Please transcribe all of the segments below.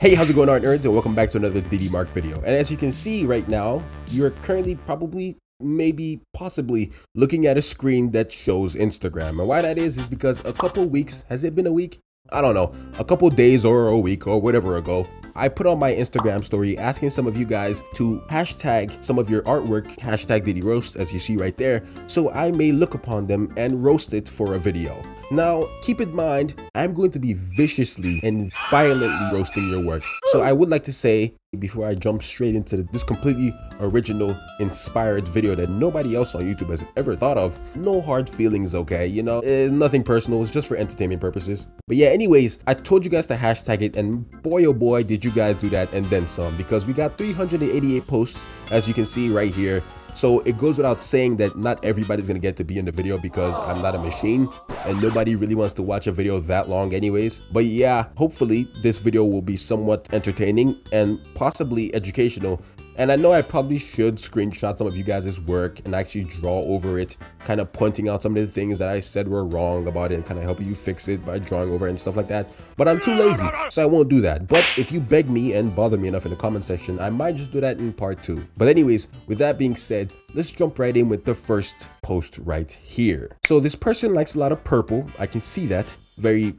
Hey, how's it going, art nerds, and welcome back to another DD Mark video. And as you can see right now, you're currently probably, maybe, possibly looking at a screen that shows Instagram. And why that is because a couple weeks, has it been a week? I don't know, a couple days or a week or whatever ago, I put on my Instagram story asking some of you guys to hashtag some of your artwork, hashtag DD Roast, as you see right there, so I may look upon them and roast it for a video. Now, keep in mind, I'm going to be viciously and violently roasting your work. So I would like to say, before I jump straight into this completely original, inspired video that nobody else on YouTube has ever thought of, no hard feelings, okay? You know, it's nothing personal, it's just for entertainment purposes. But yeah, anyways, I told you guys to hashtag it, and boy oh boy did you guys do that and then some, because we got 388 posts, as you can see right here. So it goes without saying that not everybody's gonna get to be in the video because I'm not a machine and nobody really wants to watch a video that long anyways. But yeah, hopefully this video will be somewhat entertaining and possibly educational. And I know I probably should screenshot some of you guys' work and actually draw over it, kind of pointing out some of the things that I said were wrong about it and kind of helping you fix it by drawing over it and stuff like that. But I'm too lazy, so I won't do that. But if you beg me and bother me enough in the comment section, I might just do that in part 2. But anyways, with that being said, let's jump right in with the first post right here. So this person likes a lot of purple. I can see that very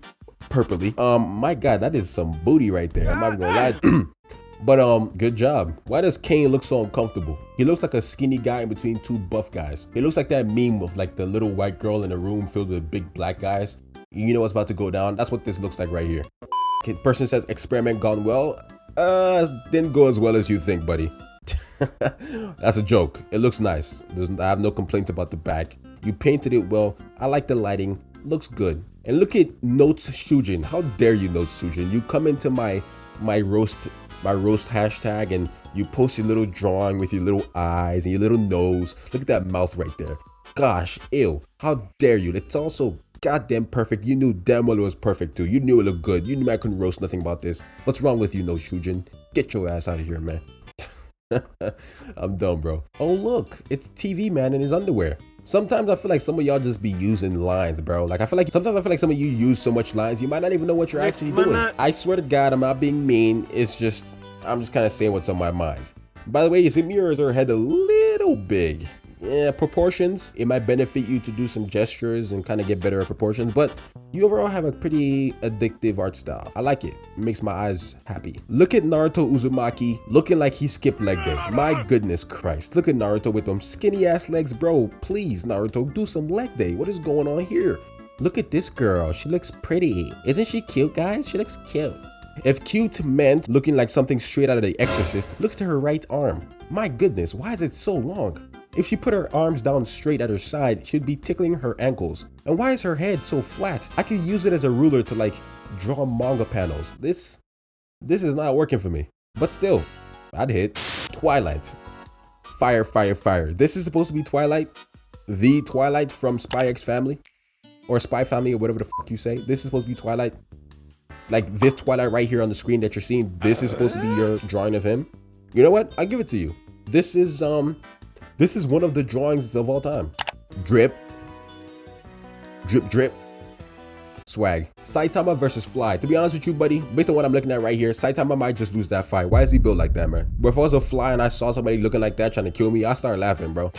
purpley. My God, that is some booty right there. I'm not even gonna lie. But good job. Why does Kane look so uncomfortable? He looks like a skinny guy in between two buff guys. He looks like that meme of like the little white girl in a room filled with big black guys. You know what's about to go down? That's what this looks like right here. Okay, person says experiment gone well. Didn't go as well as you think, buddy. That's a joke. It looks nice. I have no complaints about the back. You painted it well. I like the lighting. Looks good. And look at Notes Shujin. How dare you, Notes Shujin? You come into my roast hashtag and you post your little drawing with your little eyes and your little nose. Look at that mouth right there. Gosh, ew. How dare you? It's also goddamn perfect. You knew damn well it was perfect too. You knew it looked good. You knew I couldn't roast nothing about this. What's wrong with you, Notes Shujin? Get your ass out of here, man. I'm done, bro. Oh look, it's TV man in his underwear. Sometimes I feel like some of y'all just be using lines, bro. Like sometimes I feel like some of you use so much lines you might not even know what you're actually doing. I swear to God, I'm not being mean. It's just, I'm just kind of saying what's on my mind. By the way, is it mirrors her head a little big? Yeah, proportions. It might benefit you to do some gestures and kind of get better at proportions, but you overall have a pretty addictive art style. I like it. It makes my eyes happy. Look at Naruto Uzumaki looking like he skipped leg day. My goodness Christ. Look at Naruto with them skinny ass legs, bro. Please, Naruto, do some leg day. What is going on here? Look at this girl. She looks pretty. Isn't she cute, guys? She looks cute. If cute meant looking like something straight out of The Exorcist, look at her right arm. My goodness, why is it so long? If she put her arms down straight at her side, she'd be tickling her ankles. And why is her head so flat? I could use it as a ruler to like draw manga panels. This is not working for me. But still, I'd hit. Twilight. Fire, fire, fire. This is supposed to be Twilight? The Twilight from Spy X Family? Or Spy Family or whatever the fuck you say. This is supposed to be Twilight? Like this Twilight right here on the screen that you're seeing, this is supposed to be your drawing of him? You know what? I'll give it to you. This is one of the drawings of all time. Drip. Drip, drip. Swag. Saitama versus Fly. To be honest with you, buddy, based on what I'm looking at right here, Saitama might just lose that fight. Why is he built like that, man? But if I was a Fly and I saw somebody looking like that trying to kill me, I'd start laughing, bro.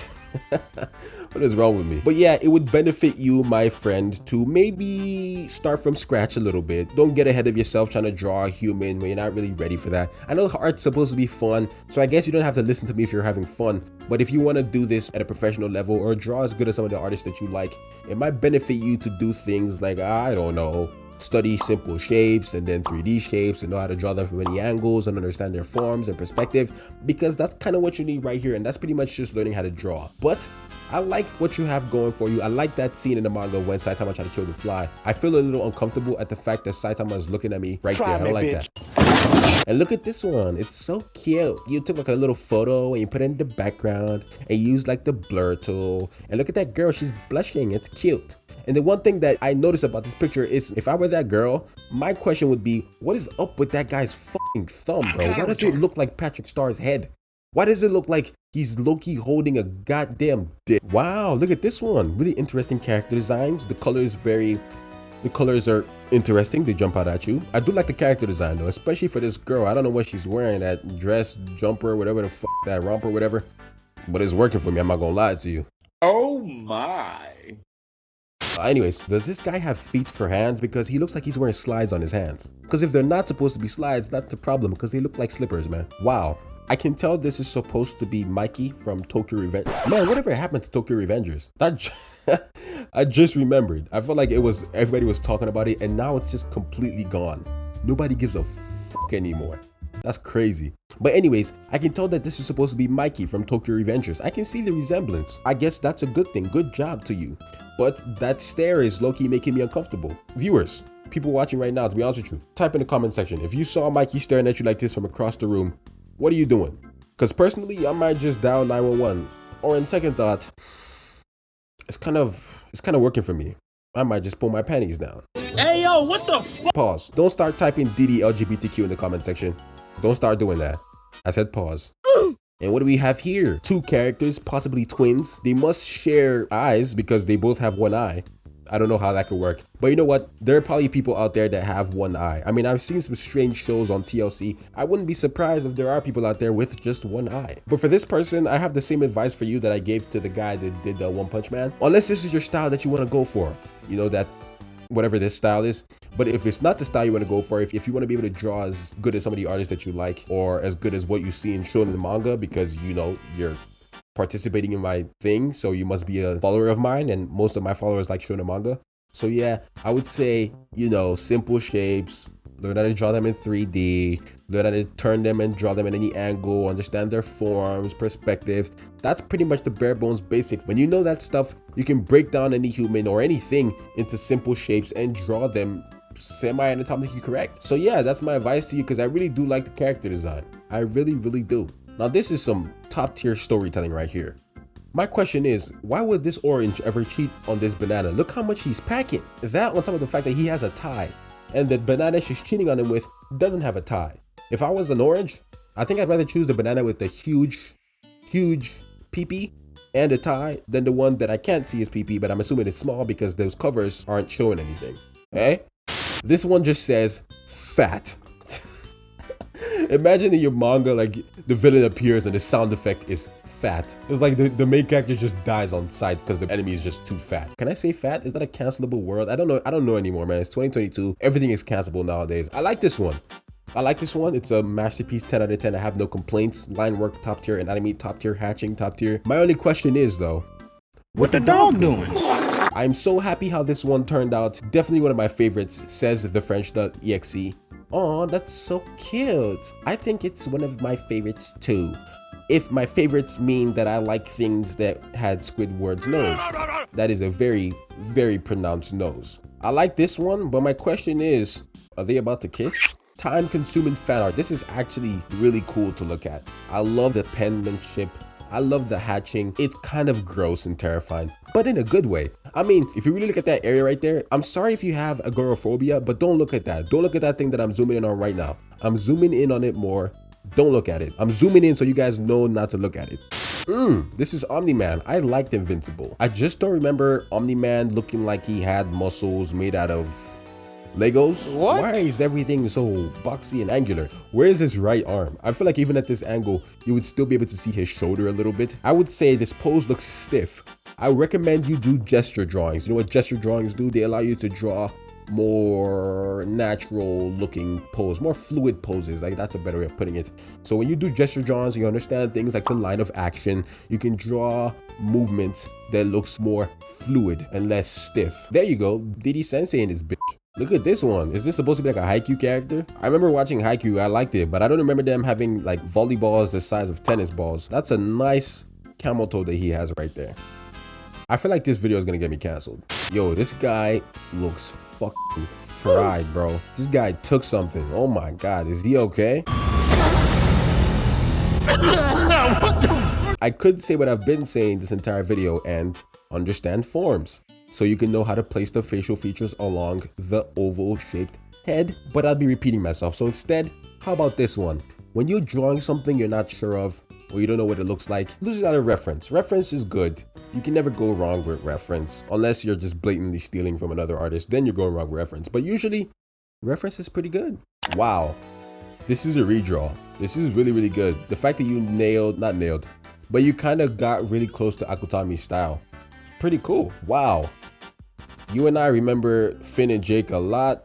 What is wrong with me? But yeah, it would benefit you, my friend, to maybe start from scratch a little bit. Don't get ahead of yourself trying to draw a human when you're not really ready for that. I know art's supposed to be fun, so I guess you don't have to listen to me if you're having fun. But if you want to do this at a professional level or draw as good as some of the artists that you like, it might benefit you to do things like, I don't know, study simple shapes and then 3D shapes and know how to draw them from many angles and understand their forms and perspective, because that's kind of what you need right here, and that's pretty much just learning how to draw. But I like what you have going for you. I like that scene in the manga when Saitama tried to kill the Fly. I feel a little uncomfortable at the fact that Saitama is looking at me right there. I don't like that. And look at this one. It's so cute. You took like a little photo and you put it in the background and you used like the blur tool. And look at that girl. She's blushing. It's cute. And the one thing that I noticed about this picture is if I were that girl, my question would be, what is up with that guy's fucking thumb, bro? Why does it look like Patrick Starr's head? Why does it look like he's low-key holding a goddamn dick? Wow, look at this one. Really interesting character designs. The color is very The colors are interesting, they jump out at you. I do like the character design though, especially for this girl. I don't know what she's wearing, that dress, jumper, whatever the fuck, that romper, whatever. But it's working for me, I'm not gonna lie to you. Oh my. Anyways, does this guy have feet for hands? Because he looks like he's wearing slides on his hands. Because if they're not supposed to be slides, that's the problem, because they look like slippers, man. Wow. I can tell this is supposed to be Mikey from Tokyo Revenge. Man, whatever happened to Tokyo Revengers? I just remembered. I felt like everybody was talking about it, and now it's just completely gone. Nobody gives a fuck anymore. That's crazy. But anyways, I can tell that this is supposed to be Mikey from Tokyo Revengers. I can see the resemblance. I guess that's a good thing. Good job to you. But that stare is low-key making me uncomfortable. Viewers, people watching right now, to be honest with you, type in the comment section. If you saw Mikey staring at you like this from across the room, what are you doing? Because personally, I might just dial 911. Or in second thought, it's kind of working for me. I might just pull my panties down. Hey yo, what the fuck? Pause. Don't start typing DD LGBTQ in the comment section. Don't start doing that. I said pause. And what do we have here? Two characters, possibly twins. They must share eyes because they both have one eye. I don't know how that could work. But you know what? There are probably people out there that have one eye. I mean, I've seen some strange shows on TLC. I wouldn't be surprised if there are people out there with just one eye. But for this person, I have the same advice for you that I gave to the guy that did the One Punch Man. Unless this is your style that you want to go for. You know, that whatever this style is. But if it's not the style you want to go for, if you want to be able to draw as good as some of the artists that you like, or as good as what you see in Shonen manga, because you know you're participating in my thing, so you must be a follower of mine, and most of my followers like Shonen manga. So yeah, I would say, you know, simple shapes, learn how to draw them in 3D, learn how to turn them and draw them at any angle, understand their forms, perspectives. That's pretty much the bare bones basics. When you know that stuff, you can break down any human or anything into simple shapes and draw them semi-anatomically correct. So yeah, that's my advice to you, because I really do like the character design. I really, really do. Now this is some top tier storytelling right here. My question is, why would this orange ever cheat on this banana? Look how much he's packing. That on top of the fact that he has a tie, and the banana she's cheating on him with doesn't have a tie. If I was an orange, I think I'd rather choose the banana with the huge pee-pee and a tie than the one that I can't see his pee-pee, but I'm assuming it's small because those covers aren't showing anything. Eh? This one just says fat. Imagine in your manga, like the villain appears and the sound effect is fat. It's like the main character just dies on sight because the enemy is just too fat. Can I say fat? Is that a cancelable word? I don't know anymore, man. It's 2022. Everything is cancelable nowadays. I like this one. It's a masterpiece, 10 out of 10. I have no complaints. Line work, top tier. Anatomy, top tier. Hatching, top tier. My only question is though, What the dog doing? I'm so happy how this one turned out. Definitely one of my favorites, says the French.exe. Oh, that's so cute. I think it's one of my favorites too. If my favorites mean that I like things that had Squidward's nose. That is a very, very pronounced nose. I like this one, but my question is, are they about to kiss? Time-consuming fan art. This is actually really cool to look at. I love the penmanship. I love the hatching. It's kind of gross and terrifying, but in a good way. I mean, if you really look at that area right there, I'm sorry if you have agoraphobia, but don't look at that. Don't look at that thing that I'm zooming in on right now. I'm zooming in on it more. Don't look at it. I'm zooming in so you guys know not to look at it. This is Omni-Man. I liked Invincible. I just don't remember Omni-Man looking like he had muscles made out of Legos. What? Why is everything so boxy and angular? Where is his right arm? I feel like even at this angle, you would still be able to see his shoulder a little bit. I would say this pose looks stiff. I recommend you do gesture drawings. You know what gesture drawings do? They allow you to draw more natural looking pose, more fluid poses. Like, that's a better way of putting it. So when you do gesture drawings, you understand things like the line of action. You can draw movement that looks more fluid and less stiff. There you go. Diddy Sensei in this bitch. Look at this one. Is this supposed to be like a Haikyuu character? I remember watching Haikyuu. I liked it, but I don't remember them having like volleyballs the size of tennis balls. That's a nice camel toe that he has right there. I feel like this video is gonna get me canceled. Yo, this guy looks fucking fried, bro. This guy took something. Oh my God, is he okay? I could say what I've been saying this entire video and understand forms, so you can know how to place the facial features along the oval shaped head, but I'll be repeating myself. So instead, how about this one? When you're drawing something you're not sure of, or you don't know what it looks like, lose out a reference. Reference is good. You can never go wrong with reference, unless you're just blatantly stealing from another artist, then you're going wrong with reference. But usually, reference is pretty good. Wow, this is a redraw. This is really, really good. The fact that you not nailed, but you kind of got really close to Akutami's style. Pretty cool. Wow. You and I remember Finn and Jake a lot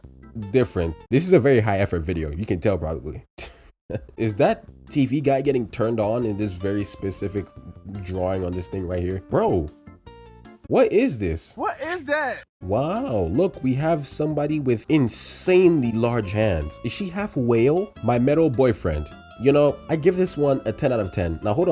different. This is a very high effort video. You can tell probably. Is that TV guy getting turned on in this very specific drawing on this thing right here? Bro, what is this? What is that? Wow, look, we have somebody with insanely large hands. Is she half whale? My metal boyfriend. You know, I give this one a 10 out of 10. Now hold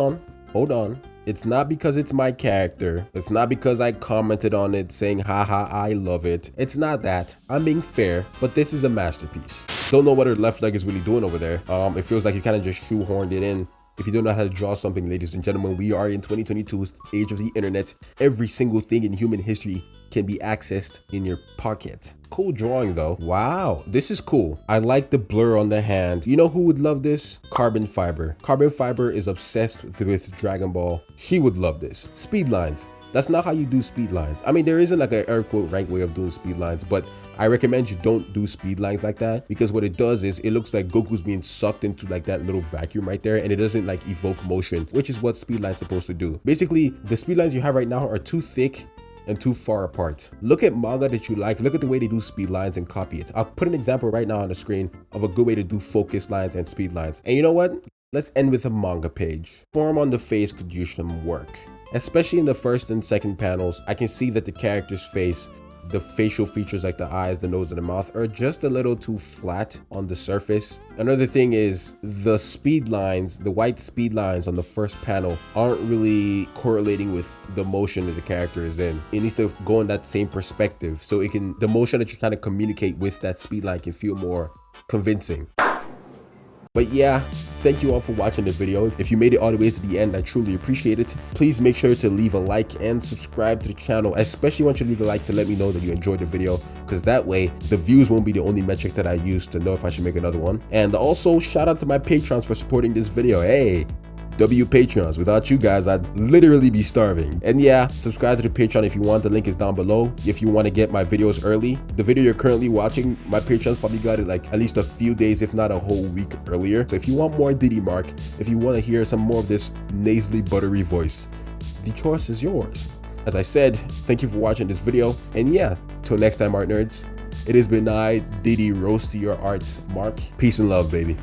on. It's not because it's my character. It's not because I commented on it saying, haha, I love it. It's not that. I'm being fair, but this is a masterpiece. Don't know what her left leg is really doing over there. It feels like you kind of just shoehorned it in. If you don't know how to draw something, ladies and gentlemen, we are in 2022's age of the internet. Every single thing in human history can be accessed in your pocket. Cool drawing though. Wow, this is cool. I like the blur on the hand. You know who would love this? Carbon Fiber. Carbon Fiber is obsessed with Dragonball. She would love this. Speedlines. That's not how you do speed lines. I mean, there isn't like an air quote right way of doing speed lines, but I recommend you don't do speed lines like that, because what it does is it looks like Goku's being sucked into like that little vacuum right there, and it doesn't like evoke motion, which is what speed line's supposed to do. Basically, the speed lines you have right now are too thick and too far apart. Look at manga that you like, look at the way they do speed lines and copy it. I'll put an example right now on the screen of a good way to do focus lines and speed lines. And you know what? Let's end with a manga page. Form on the face could use some work. Especially in the first and second panels, I can see that the character's face, the facial features like the eyes, the nose, and the mouth are just a little too flat on the surface. Another thing is the speed lines, the white speed lines on the first panel aren't really correlating with the motion that the character is in. It needs to go in that same perspective so it can, the motion that you're trying to communicate with that speed line can feel more convincing. But yeah, thank you all for watching the video. If you made it all the way to the end, I truly appreciate it. Please make sure to leave a like and subscribe to the channel, especially once you leave a like to let me know that you enjoyed the video, because that way the views won't be the only metric that I use to know if I should make another one. And also shout out to my patrons for supporting this video. Hey, patrons, without you guys I'd literally be starving. And yeah, subscribe to the Patreon if you want. The link is down below. If you want to get my videos early, the video you're currently watching, my patrons probably got it like at least a few days, if not a whole week earlier. So if you want more Diddy Mark, if you want to hear some more of this nasally buttery voice, the choice is yours. As I said, thank you for watching this video, and yeah, till next time, art nerds, it has been I, Diddy Roast to your art, Mark. Peace and love, baby.